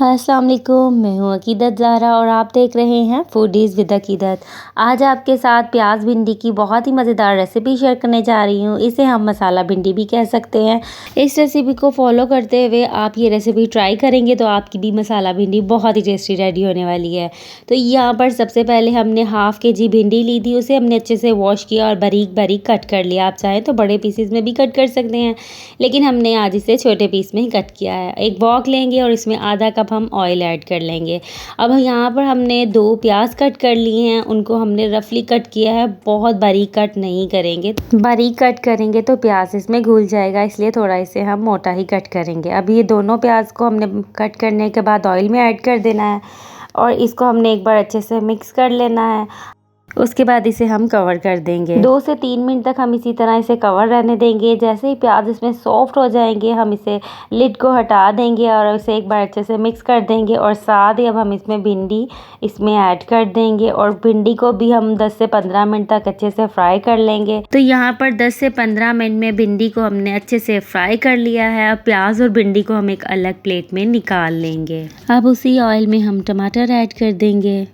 अस्सलाम वालेकुम, मैं हूँ अकीदत ज़हरा और आप देख रहे हैं फूडीज़ विद अकीदत। आज आपके साथ प्याज भिंडी की बहुत ही मज़ेदार रेसिपी शेयर करने जा रही हूँ। इसे हम मसाला भिंडी भी कह सकते हैं। इस रेसिपी को फॉलो करते हुए आप ये रेसिपी ट्राई करेंगे तो आपकी भी मसाला भिंडी बहुत ही टेस्टी रेडी होने वाली है। तो यहाँ पर सबसे पहले हमने हाफ़ केजी भिंडी ली थी, उसे हमने अच्छे से वॉश किया और बारीक बारीक कट कर लिया। आप चाहें तो बड़े पीसेस में भी कट कर सकते हैं, लेकिन हमने आज इसे छोटे पीस में ही कट किया है। एक वॉक लेंगे और इसमें आधा कप हम ऑयल ऐड कर लेंगे। अब यहाँ पर हमने 2 प्याज कट कर लिए हैं, उनको हमने रफली कट किया है, बहुत बारीक कट नहीं करेंगे। बारीक कट करेंगे तो प्याज इसमें घुल जाएगा, इसलिए थोड़ा इसे हम मोटा ही कट करेंगे। अब ये दोनों प्याज को हमने कट करने के बाद ऑयल में ऐड कर देना है और इसको हमने एक बार अच्छे से मिक्स कर लेना है। उसके बाद इसे हम कवर कर देंगे। 2 से 3 मिनट तक हम इसी तरह इसे कवर रहने देंगे। जैसे ही प्याज इसमें सॉफ्ट हो जाएंगे हम इसे लिड को हटा देंगे और इसे एक बार अच्छे से मिक्स कर देंगे और साथ ही अब हम इसमें भिंडी इसमें ऐड कर देंगे और भिंडी को भी हम 10 से 15 मिनट तक अच्छे से फ्राई कर लेंगे। तो यहाँ पर 10 से 15 मिनट में भिंडी को हमने अच्छे से फ्राई कर लिया है। अब प्याज और भिंडी को हम एक अलग प्लेट में निकाल लेंगे। अब उसी ऑयल में हम टमाटर ऐड कर देंगे।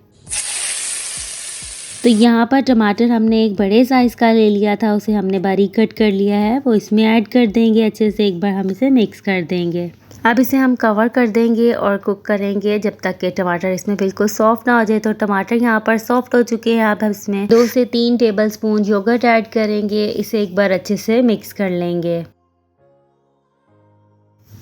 तो यहाँ पर टमाटर हमने एक बड़े साइज़ का ले लिया था, उसे हमने बारीक कट कर लिया है, वो इसमें ऐड कर देंगे। अच्छे से एक बार हम इसे मिक्स कर देंगे। अब इसे हम कवर कर देंगे और कुक करेंगे जब तक कि टमाटर इसमें बिल्कुल सॉफ्ट ना हो जाए। तो टमाटर यहाँ पर सॉफ्ट हो चुके हैं। अब इसमें 2 से 3 टेबलस्पून योगर्ट ऐड करेंगे। इसे एक बार अच्छे से मिक्स कर लेंगे।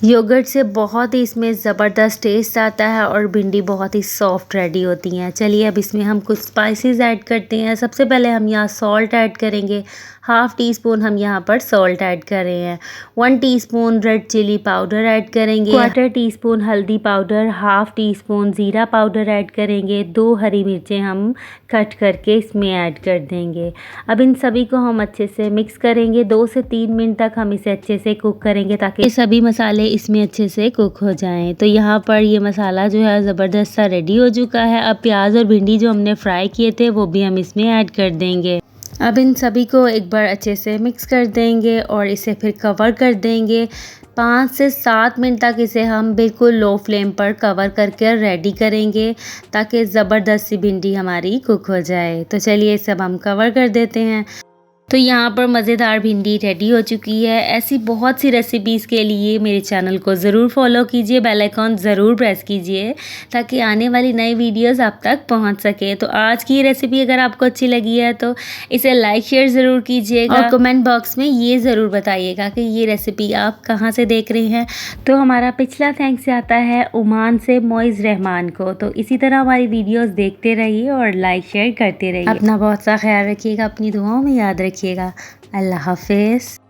योगर्ट से बहुत ही इसमें ज़बरदस्त टेस्ट आता है और भिंडी बहुत ही सॉफ्ट रेडी होती हैं। चलिए अब इसमें हम कुछ स्पाइसेस ऐड करते हैं। सबसे पहले हम यहाँ सॉल्ट ऐड करेंगे। हाफ़ टी स्पून हम यहाँ पर सॉल्ट ऐड कर रहे हैं। 1 teaspoon red chilli powder add करेंगे। 1/4 टीस्पून हल्दी पाउडर, हाफ़ टी स्पून ज़ीरा पाउडर ऐड करेंगे। 2 हरी मिर्चें हम कट करके इसमें ऐड कर देंगे। अब इन सभी को हम अच्छे से मिक्स करेंगे। 2 से 3 मिनट तक हम इसे अच्छे से कुक करेंगे ताकि सभी मसाले इसमें अच्छे से कुक हो जाएं। तो यहाँ पर ये मसाला जो है ज़बरदस्त सा रेडी हो चुका है। अब प्याज और भिंडी जो हमने फ्राई किए थे वो भी हम इसमें ऐड कर देंगे। अब इन सभी को एक बार अच्छे से मिक्स कर देंगे और इसे फिर कवर कर देंगे। 5 से 7 मिनट तक इसे हम बिल्कुल लो फ्लेम पर कवर करके रेडी करेंगे ताकि ज़बरदस्त सी भिंडी हमारी कुक हो जाए। तो चलिए सब हम कवर कर देते हैं। तो यहाँ पर मज़ेदार भिंडी रेडी हो चुकी है। ऐसी बहुत सी रेसिपीज़ के लिए मेरे चैनल को ज़रूर फॉलो कीजिए, बेल आइकॉन ज़रूर प्रेस कीजिए ताकि आने वाली नई वीडियोस आप तक पहुँच सके। तो आज की रेसिपी अगर आपको अच्छी लगी है तो इसे लाइक शेयर ज़रूर कीजिएगा और कमेंट बॉक्स में ये ज़रूर बताइएगा कि ये रेसिपी आप कहाँ से देख रहे हैं। तो हमारा पिछला थैंक्स आता है ओमान से मोइज़ रहमान को। तो इसी तरह हमारी वीडियोज़ देखते रहिए और लाइक शेयर करते रहिए। अपना बहुत सा ख्याल रखिएगा, अपनी दुआओं में याद रखिएगा। अल्लाह हाफिज़।